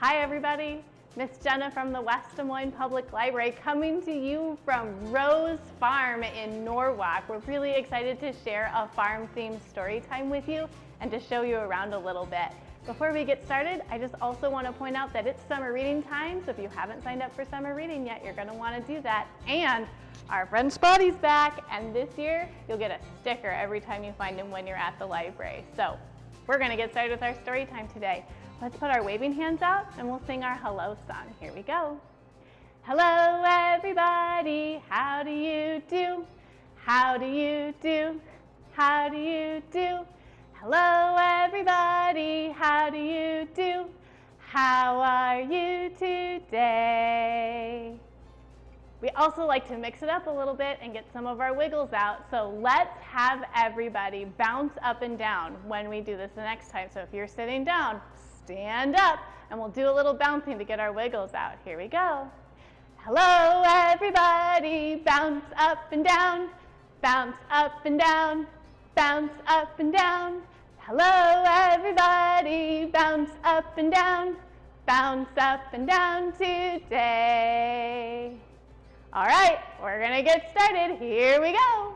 Hi everybody, Miss Jenna from the West Des Moines Public Library coming to you from Rose Farm in Norwalk. We're really excited to share a farm-themed story time with you and to show you around a little bit. Before we get started, I just also want to point out that it's summer reading time, so if you haven't signed up for summer reading yet, you're going to want to do that. And our friend Spotty's back, and this year you'll get a sticker every time you find him when you're at the library. So we're going to get started with our story time today. Let's put our waving hands out and we'll sing our hello song. Here we go. Hello everybody, how do you do? How do you do? How do you do? Hello everybody, how do you do? How are you today? We also like to mix it up a little bit and get some of our wiggles out. So let's have everybody bounce up and down when we do this the next time. So if you're sitting down, stand up and we'll do a little bouncing to get our wiggles out. Here we go. Hello everybody, bounce up and down, bounce up and down, bounce up and down. Hello everybody, bounce up and down today. All right, we're gonna get started. Here we go.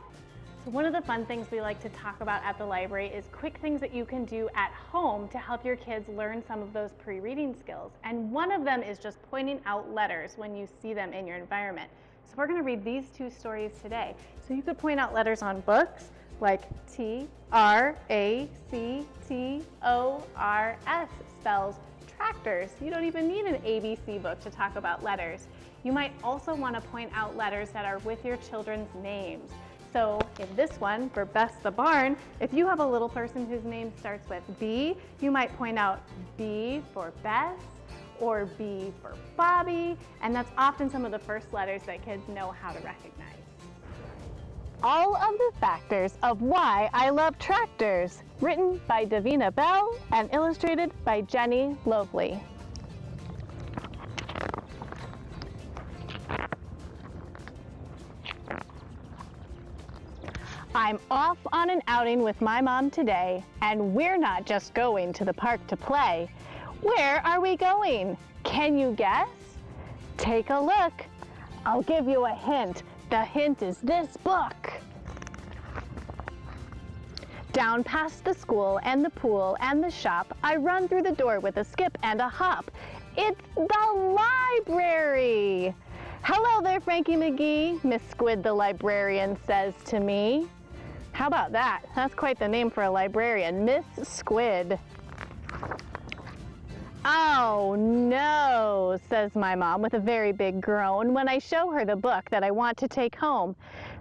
So one of the fun things we like to talk about at the library is quick things that you can do at home to help your kids learn some of those pre-reading skills. And one of them is just pointing out letters when you see them in your environment. So we're gonna read these two stories today. So you could point out letters on books like T-R-A-C-T-O-R-S spells tractors. You don't even need an ABC book to talk about letters. You might also want to point out letters that are with your children's names. So in this one, for Bess the barn, if you have a little person whose name starts with B, you might point out B for Bess or B for Bobby, and that's often some of the first letters that kids know how to recognize. All of the Factors of Why I Love Tractors, written by Davina Bell and illustrated by Jenny Lovlie. I'm off on an outing with my mom today, and we're not just going to the park to play. Where are we going? Can you guess? Take a look. I'll give you a hint. The hint is this book. Down past the school and the pool and the shop, I run through the door with a skip and a hop. It's the library! Hello there, Frankie McGee, Miss Squid the librarian says to me. How about that? That's quite the name for a librarian, Miss Squid. Oh no, says my mom with a very big groan when I show her the book that I want to take home.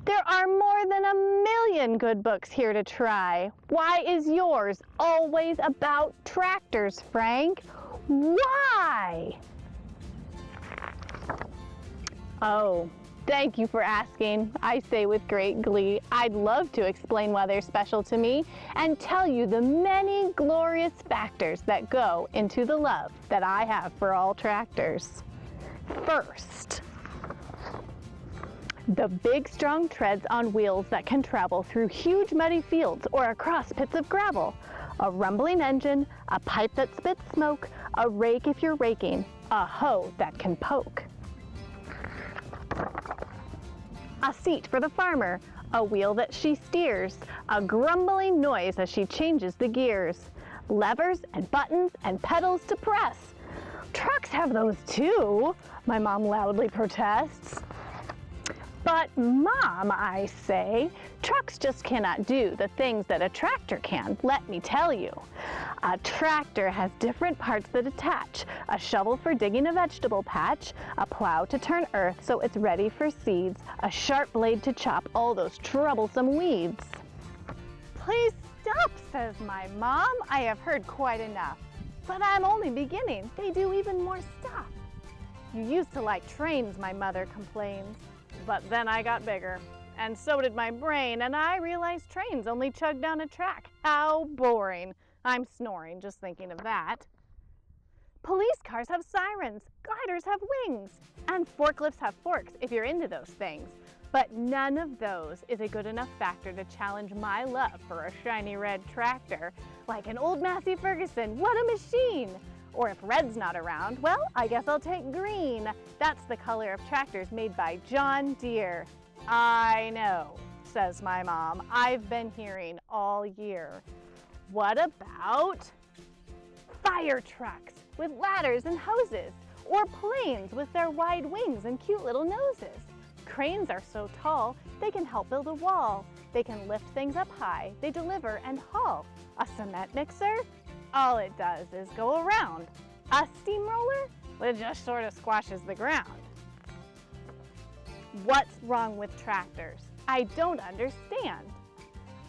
There are more than 1,000,000 good books here to try. Why is yours always about tractors, Frank? Why? Oh, thank you for asking, I say with great glee. I'd love to explain why they're special to me and tell you the many glorious factors that go into the love that I have for all tractors. First, the big strong treads on wheels that can travel through huge muddy fields or across pits of gravel. A rumbling engine, a pipe that spits smoke, a rake if you're raking, a hoe that can poke. A seat for the farmer, a wheel that she steers, a grumbling noise as she changes the gears, levers and buttons and pedals to press. Trucks have those too, my mom loudly protests. But Mom, I say, trucks just cannot do the things that a tractor can, let me tell you. A tractor has different parts that attach, a shovel for digging a vegetable patch, a plow to turn earth so it's ready for seeds, a sharp blade to chop all those troublesome weeds. Please stop, says my mom. I have heard quite enough. But I'm only beginning. They do even more stuff. You used to like trains, my mother complains. But then I got bigger, and so did my brain, and I realized trains only chug down a track. How boring. I'm snoring just thinking of that. Police cars have sirens, gliders have wings, and forklifts have forks if you're into those things. But none of those is a good enough factor to challenge my love for a shiny red tractor, like an old Massey Ferguson, what a machine! Or if red's not around, well, I guess I'll take green. That's the color of tractors made by John Deere. I know, says my mom. I've been hearing all year. What about fire trucks with ladders and hoses? Or planes with their wide wings and cute little noses? Cranes are so tall, they can help build a wall. They can lift things up high, they deliver and haul. A cement mixer? All it does is go around. A steamroller? Well, it just sort of squashes the ground. What's wrong with tractors? I don't understand.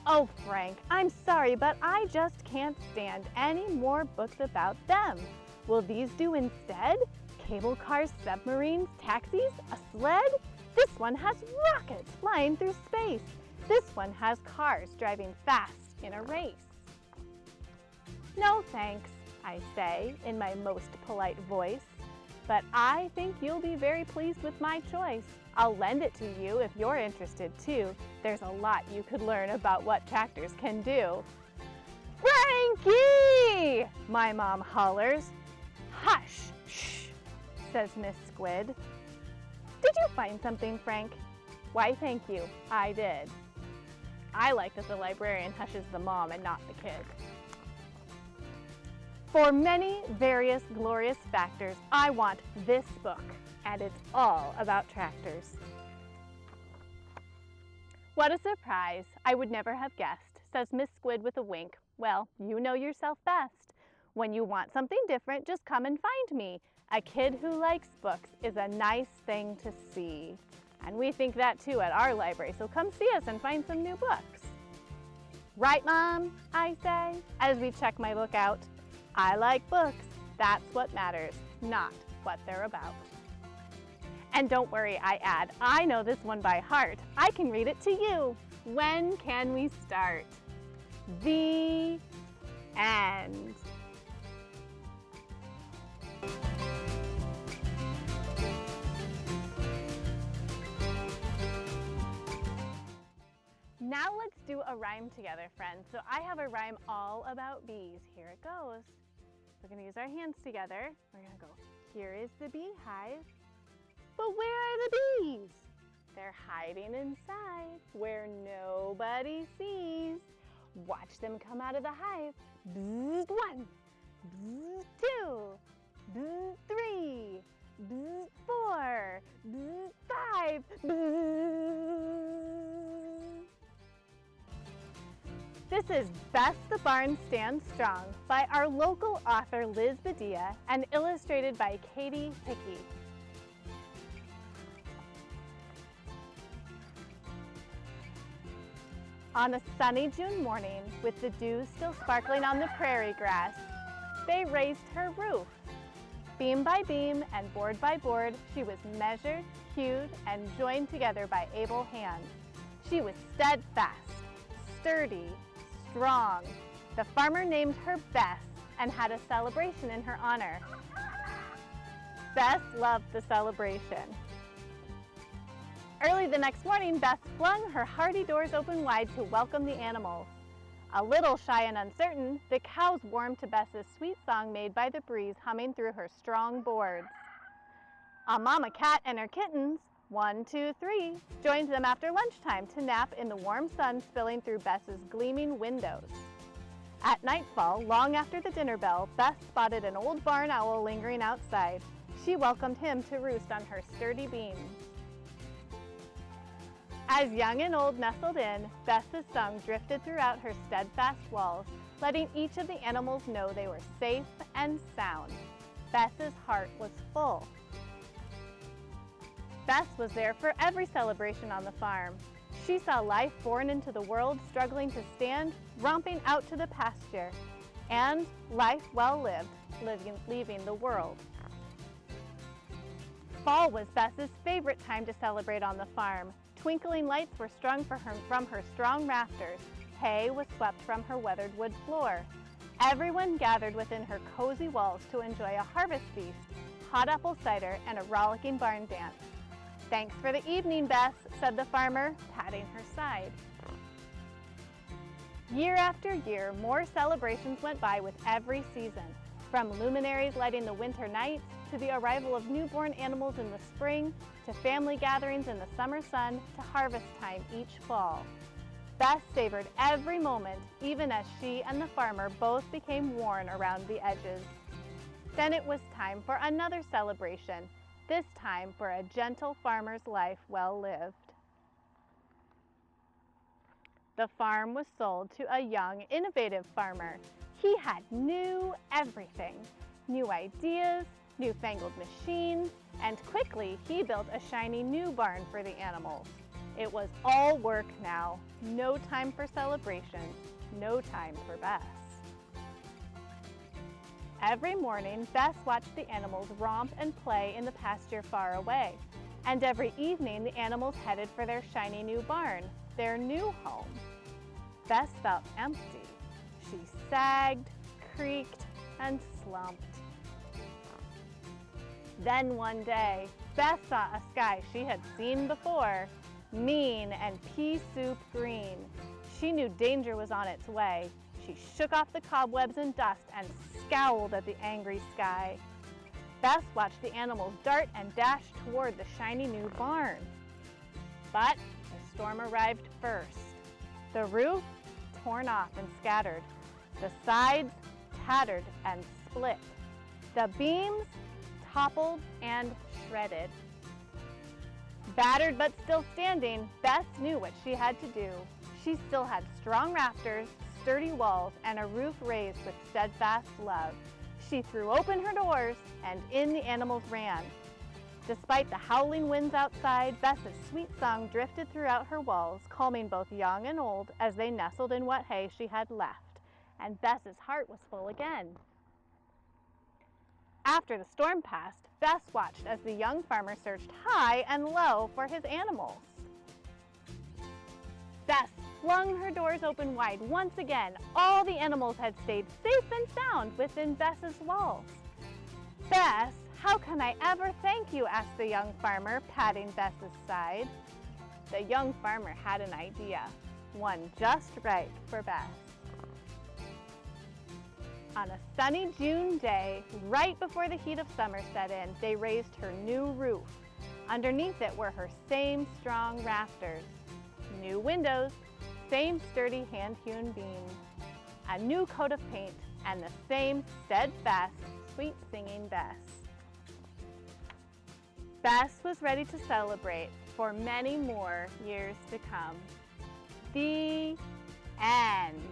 Oh, Frank, I'm sorry, but I just can't stand any more books about them. Will these do instead? Cable cars, submarines, taxis, a sled? This one has rockets flying through space. This one has cars driving fast in a race. No thanks, I say in my most polite voice, but I think you'll be very pleased with my choice. I'll lend it to you if you're interested too. There's a lot you could learn about what tractors can do. Frankie! My mom hollers. Hush, shh, says Miss Squid. Did you find something, Frank? Why, thank you, I did. I like that the librarian hushes the mom and not the kid. For many various glorious factors, I want this book, and it's all about tractors. What a surprise. I would never have guessed, says Miss Squid with a wink. Well, you know yourself best. When you want something different, just come and find me. A kid who likes books is a nice thing to see. And we think that too at our library, so come see us and find some new books. Right, Mom, I say, as we check my book out. I like books. That's what matters, not what they're about. And don't worry, I add, I know this one by heart. I can read it to you. When can we start? The end. Now let's do a rhyme together, friends. So I have a rhyme all about bees. Here it goes. We're going to use our hands together. We're going to go, here is the beehive. But where are the bees? They're hiding inside where nobody sees. Watch them come out of the hive. Bzzz, 1, bzzz, 2, bzzz, 3, bzzz, 4, bzzz, 5, bzzz. This is Bess the Barn Stands Strong by our local author Liz Bedia and illustrated by Hickey. On a sunny June morning, with the dew still sparkling on the prairie grass, they raised her roof. Beam by beam and board by board, she was measured, hewed, and joined together by able hands. She was steadfast, sturdy, strong. The farmer named her Bess and had a celebration in her honor. Bess loved the celebration. Early the next morning, Bess flung her hardy doors open wide to welcome the animals. A little shy and uncertain, the cows warmed to Bess's sweet song made by the breeze humming through her strong boards. A mama cat and her kittens, 1, 2, 3, joined them after lunchtime to nap in the warm sun spilling through Bess's gleaming windows. At nightfall, long after the dinner bell, Bess spotted an old barn owl lingering outside. She welcomed him to roost on her sturdy beams. As young and old nestled in, Bess's song drifted throughout her steadfast walls, letting each of the animals know they were safe and sound. Bess's heart was full. Bess was there for every celebration on the farm. She saw life born into the world, struggling to stand, romping out to the pasture, and life well lived, leaving the world. Fall was Bess's favorite time to celebrate on the farm. Twinkling lights were strung from her strong rafters. Hay was swept from her weathered wood floor. Everyone gathered within her cozy walls to enjoy a harvest feast, hot apple cider, and a rollicking barn dance. "Thanks for the evening, Bess," said the farmer, patting her side. Year after year, more celebrations went by with every season. From luminaries lighting the winter nights, to the arrival of newborn animals in the spring, to family gatherings in the summer sun, to harvest time each fall. Bess savored every moment, even as she and the farmer both became worn around the edges. Then it was time for another celebration, this time for a gentle farmer's life well lived. The farm was sold to a young, innovative farmer. He had new everything, new ideas, newfangled machines, and quickly he built a shiny new barn for the animals. It was all work now, no time for celebration, no time for Bess. Every morning, Bess watched the animals romp and play in the pasture far away, and every evening the animals headed for their shiny new barn, their new home. Bess felt empty. She sagged, creaked, and slumped. Then one day, Bess saw a sky she had seen before, mean and pea soup green. She knew danger was on its way. She shook off the cobwebs and dust and scowled at the angry sky. Bess watched the animals dart and dash toward the shiny new barn. But the storm arrived first. The roof torn off and scattered. The sides tattered and split. The beams toppled and shredded. Battered but still standing, Bess knew what she had to do. She still had strong rafters, sturdy walls, and a roof raised with steadfast love. She threw open her doors, and in the animals ran. Despite the howling winds outside, Bess's sweet song drifted throughout her walls, calming both young and old as they nestled in what hay she had left. And Bess's heart was full again. After the storm passed, Bess watched as the young farmer searched high and low for his animals. Bess flung her doors open wide once again. All the animals had stayed safe and sound within Bess's walls. "Bess, how can I ever thank you?" asked the young farmer, patting Bess's side. The young farmer had an idea, one just right for Bess. On a sunny June day, right before the heat of summer set in, they raised her new roof. Underneath it were her same strong rafters, new windows, same sturdy hand-hewn beams, a new coat of paint, and the same steadfast, sweet-singing Bess. Bess was ready to celebrate for many more years to come. The end.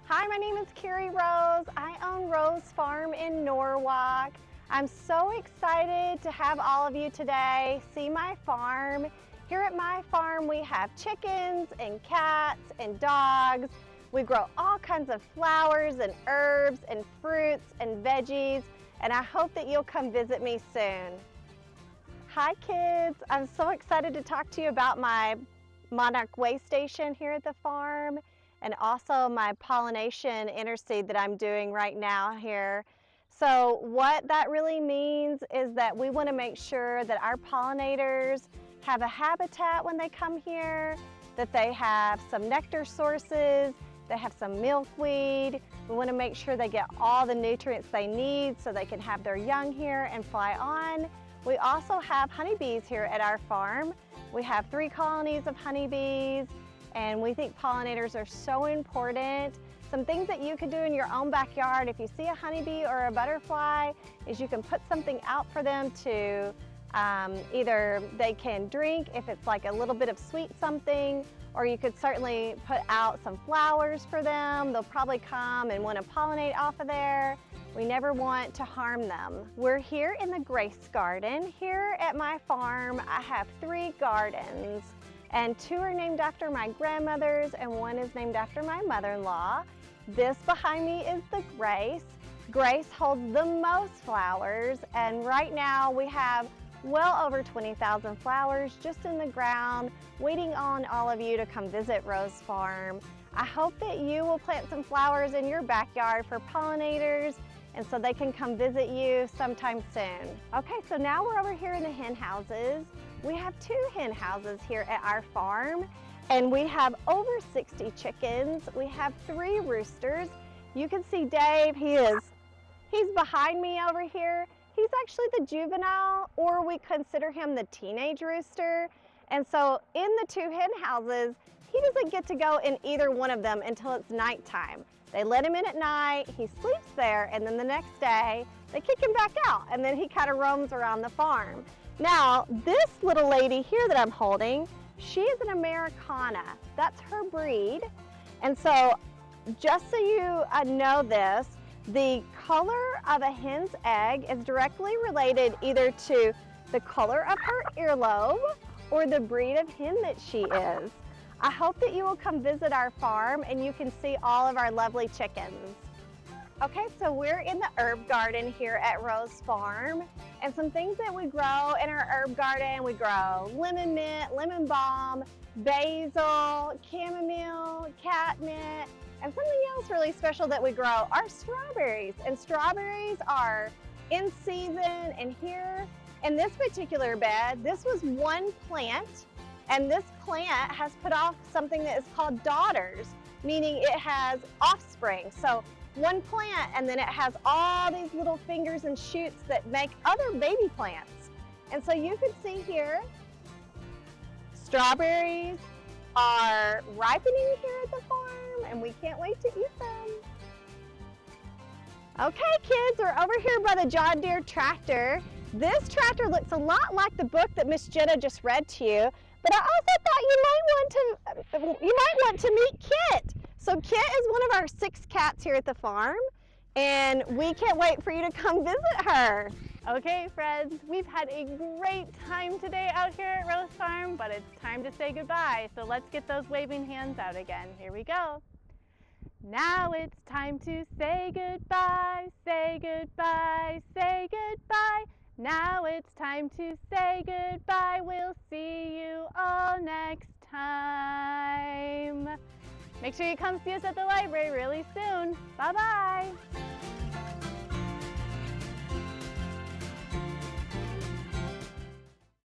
Hi, my name is Carrie Rose. I own Rose Farm in Norwalk. I'm so excited to have all of you today see my farm. Here at my farm we have chickens and cats and dogs. We grow all kinds of flowers and herbs and fruits and veggies, and I hope that you'll come visit me soon. Hi kids, I'm so excited to talk to you about my monarch way station here at the farm, and also my pollination interseed that I'm doing right now here. So what that really means is that we want to make sure that our pollinators have a habitat when they come here, that they have some nectar sources, they have some milkweed. We want to make sure they get all the nutrients they need so they can have their young here and fly on. We also have honeybees here at our farm. We have 3 colonies of honeybees, and we think pollinators are so important. Some things that you could do in your own backyard if you see a honeybee or a butterfly is you can put something out for them to either they can drink if it's like a little bit of sweet something, or you could certainly put out some flowers for them. They'll probably come and want to pollinate off of there. We never want to harm them. We're here in the Grace Garden. Here at my farm, I have 3 gardens, and 2 are named after my grandmothers and 1 is named after my mother-in-law. This behind me is the Grace. Grace holds the most flowers, and right now we have well over 20,000 flowers just in the ground, waiting on all of you to come visit Rose Farm. I hope that you will plant some flowers in your backyard for pollinators, and so they can come visit you sometime soon. Okay, so now we're over here in the hen houses. We have 2 hen houses here at our farm, And we have over 60 chickens. We have 3 roosters. You can see Dave, he's behind me over here. He's actually the juvenile, or we consider him the teenage rooster. And so in the 2 hen houses, he doesn't get to go in either one of them until it's nighttime. They let him in at night, he sleeps there, and then the next day, they kick him back out, and then he kind of roams around the farm. Now, this little lady here that I'm holding, she is an Americana. That's her breed. And so, just so you know this, the color of a hen's egg is directly related either to the color of her earlobe or the breed of hen that she is. I hope that you will come visit our farm and you can see all of our lovely chickens. Okay, so we're in the herb garden here at Rose Farm, and some things that we grow in our herb garden, we grow lemon mint, lemon balm, basil, chamomile, catnip, and something else really special that we grow are strawberries. And strawberries are in season, and here in this particular bed, this was one plant, and this plant has put off something that is called daughters, meaning it has offspring. So one plant, and then it has all these little fingers and shoots that make other baby plants. And so you can see here, strawberries are ripening here at the farm, and we can't wait to eat them. Okay, kids, we're over here by the John Deere tractor. This tractor looks a lot like the book that Miss Jenna just read to you, but I also thought you might want to meet Kit. So Kit is one of our 6 cats here at the farm, and we can't wait for you to come visit her. Okay, friends, we've had a great time today out here at Rose Farm, but it's time to say goodbye. So let's get those waving hands out again. Here we go. Now it's time to say goodbye, say goodbye, say goodbye. Now it's time to say goodbye. We'll see you all next time. Make sure you come see us at the library really soon. Bye-bye.